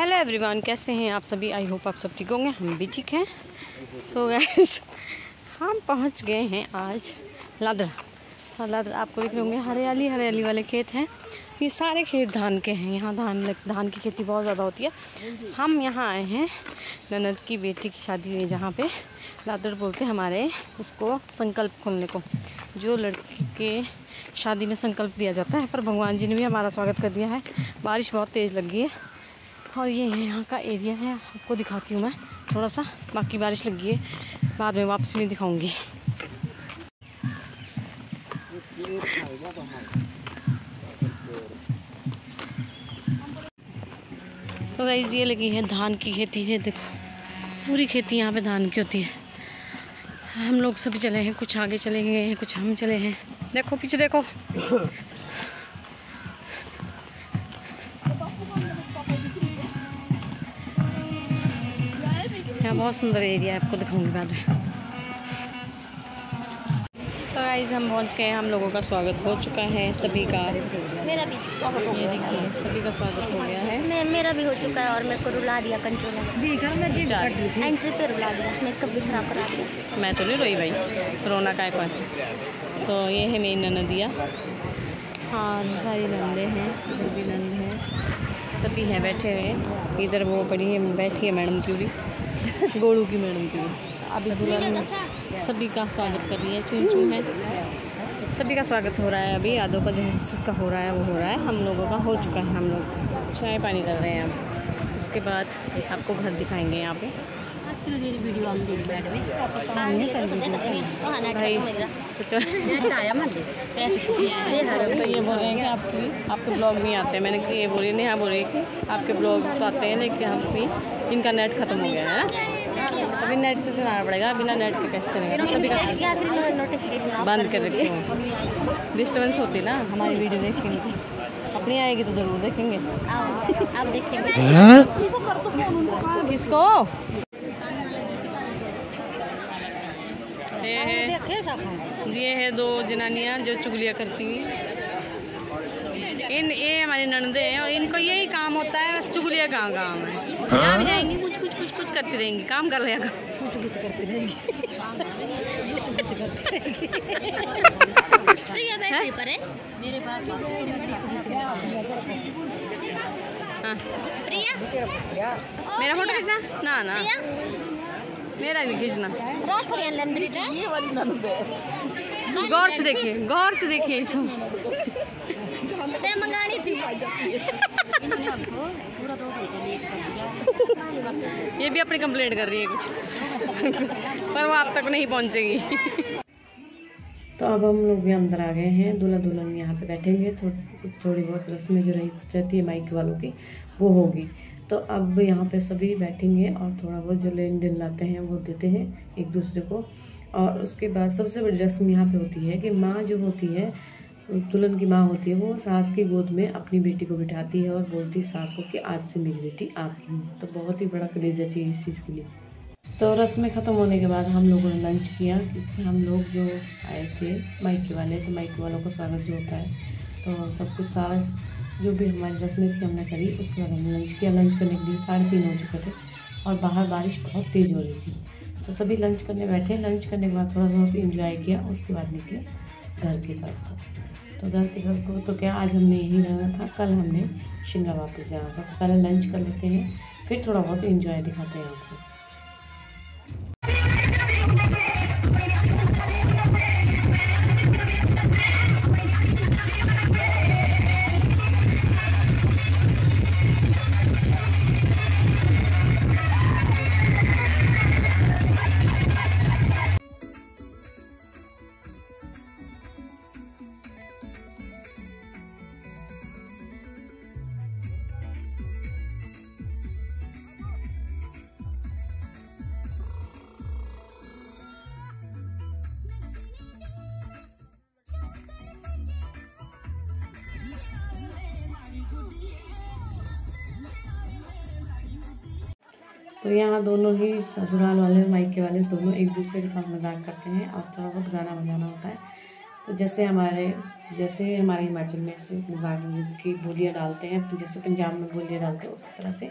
Hello everyone, कैसे हैं आप सभी। आई होप आप सब ठीक होंगे, हम भी ठीक हैं। सो गाइस, हम पहुंच गए हैं आज लादरा। और लादरा आपको देख रहे होंगे, हरियाली हरियाली वाले खेत हैं। ये सारे खेत धान के हैं। यहाँ धान की खेती बहुत ज़्यादा होती है। हम यहाँ आए हैं ननद की बेटी की शादी हुई, जहाँ पे लादर बोलते हैं हमारे उसको संकल्प खोलने को, जो लड़की के शादी में संकल्प दिया जाता है। पर भगवान जी ने भी हमारा स्वागत कर दिया है। बारिश बहुत तेज़ लगी है और ये यहाँ का एरिया है, आपको दिखाती हूँ मैं थोड़ा सा। बाकी बारिश लगी है, बाद में वापस भी दिखाऊंगी। तो गाइस, ये लगी है धान की खेती है। देखो, पूरी खेती यहाँ पे धान की होती है। हम लोग सभी चले हैं, कुछ आगे चले गए हैं, कुछ हम चले हैं। देखो पीछे देखो। यहाँ बहुत सुंदर एरिया है, आपको दिखाऊंगी बाद में। तो गाइस, हम पहुँच गए। हम लोगों का स्वागत हो चुका है सभी का। मेरा भी ये देखिए, सभी का स्वागत हो गया है। मेरा भी हो चुका है और मेरे को रुला दिया कंट्रोल ने। एंट्री पे रुला दिया, मेकअप भी खराब करा दिया। मैं तो नहीं रोई भाई, रोना का है। तो ये है मेरी ननदिया। हाँ, सारी नंदे हैं, इधर भी नंद हैं, सभी हैं बैठे हुए। इधर वो पड़ी है, बैठी है मैडम क्यूरी, गोलू की मैडम क्यूरी। अभी दुल्हन सभी का स्वागत कर रही है, चूं चूं है। सभी का स्वागत हो रहा है। अभी यादों का जो जिसका हो रहा है वो हो रहा है। हम लोगों का हो चुका है। हम लोग चाय पानी कर रहे हैं अब। उसके बाद आपको घर दिखाएंगे यहाँ पे। वीडियो हम भाई तो ये बोल रहे हैं कि आपके ब्लॉग नहीं आते। मैंने कि ये बोली नहीं, हाँ बोल रही कि आपके ब्लॉग तो आते हैं, लेकिन हम भी इनका नेट ख़त्म हो गया है ना। अभी नेट से चलाना पड़ेगा, बिना नेट के कैसे चलेगा। सभी का बंद कर रखे हो, डिस्टर्बेंस होती है ना हमारी वीडियो देखेंगे। अपनी आएगी तो ज़रूर देखेंगे। आप देखेंगे किसको? ये है दो जनानियाँ जो चुगलियाँ करती हैं। ये हमारी ननदे हैं और इनको यही काम होता है, बस चुगलियाँ कहाँ काम है। यहाँ भी जाएंगी, कुछ करती रहेंगी, काम कर रहे हैं, कुछ करती रहेंगी। मेरे पास हाँ, मेरा फोटो खींचना ना ना, मेरा नहीं खींचना। गौर से देखिए, गौर से देखिए इसको। मंगानी थी। ये भी अपनी कंप्लेंट कर रही है कुछ पर वो आप तक नहीं पहुंचेगी। तो अब हम लोग भी अंदर आ गए हैं। दूल्हा दुल्हन यहाँ पे बैठेंगे। थोड़ी बहुत रस्में जो रहती है माइक वालों की, वो होगी। तो अब यहाँ पे सभी बैठेंगे और थोड़ा बहुत जो लेन देन लाते हैं वो देते हैं एक दूसरे को। और उसके बाद सबसे बड़ी रस्म यहाँ पे होती है कि माँ जो होती है, दुल्हन की माँ होती है, वो सास की गोद में अपनी बेटी को बिठाती है और बोलती है सास को कि आज से मेरी बेटी आपकी है। तो बहुत ही बड़ा क्रेज़ चाहिए इस चीज़ के लिए। तो रस्में ख़त्म होने के बाद हम लोगों ने लंच किया, क्योंकि हम लोग जो आए थे मायके वाले, तो मायके वालों का स्वागत जो होता है, तो सब कुछ सारा जो भी हमारी रस्में थी हमने करी। उसके बाद हमने लंच किया। लंच करने के लिए 3:30 हो चुके थे और बाहर बारिश बहुत तेज़ हो रही थी। तो सभी लंच करने बैठे। लंच करने के बाद थोड़ा बहुत इंजॉय किया। उसके बाद निकले घर की तरफ। तो घर की तरफ को तो क्या, आज हमने यहीं रहना था, कल हमने शिमला वापस जाना था। तो पहले लंच कर लेते हैं, फिर थोड़ा बहुत इंजॉय दिखाते हैं आपको। तो यहाँ दोनों ही ससुराल वाले मायके वाले दोनों एक दूसरे के साथ मजाक करते हैं और थोड़ा बहुत गाना बजाना होता है। तो जैसे हमारे हिमाचल में ऐसे मजाक मजाक की बोलियाँ डालते हैं, जैसे पंजाब में बोलियाँ डालते हैं, उसी तरह से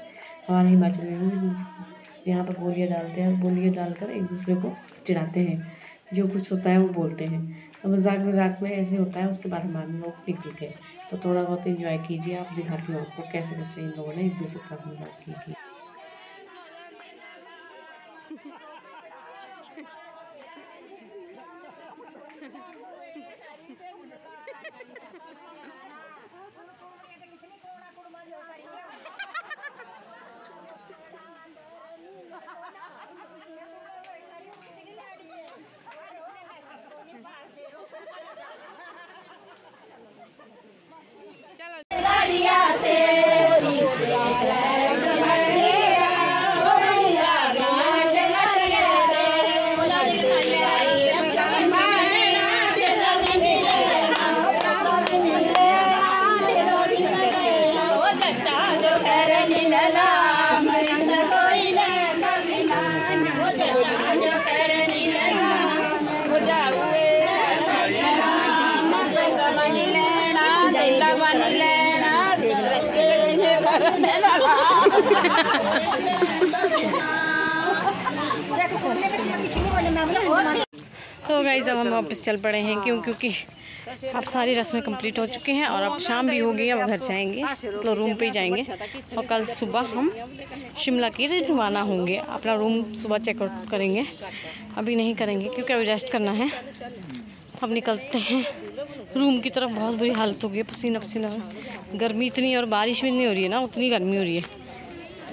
हमारे हिमाचल में भी यहाँ पर बोलियाँ डालते हैं। बोलियाँ डालकर एक दूसरे को चिढ़ाते हैं, जो कुछ होता है वो बोलते हैं। तो मजाक में ऐसे होता है। उसके बाद हमारे लोग निकल गए। तो थोड़ा बहुत एंजॉय कीजिए। आप दिखाती हूँ आपको कैसे कैसे इन लोगों ने एक दूसरे के साथ मजाक की। तो गाइस अब हम वापस चल पड़े हैं, क्योंकि अब सारी रस्में कंप्लीट हो चुकी हैं और अब शाम भी हो गई है। अब घर जाएंगे, तो रूम पे ही जाएंगे और कल सुबह हम शिमला के लिए रवाना होंगे। अपना रूम सुबह चेकआउट करेंगे, अभी नहीं करेंगे क्योंकि अभी रेस्ट करना है। अब निकलते हैं रूम की तरफ। बहुत बुरी हालत हो गई, पसीना पसीना, गर्मी इतनी और बारिश भी नहीं हो रही है ना, उतनी गर्मी हो रही है,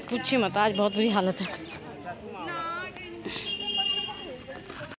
पूछिए मत। आज बहुत बुरी हालत है।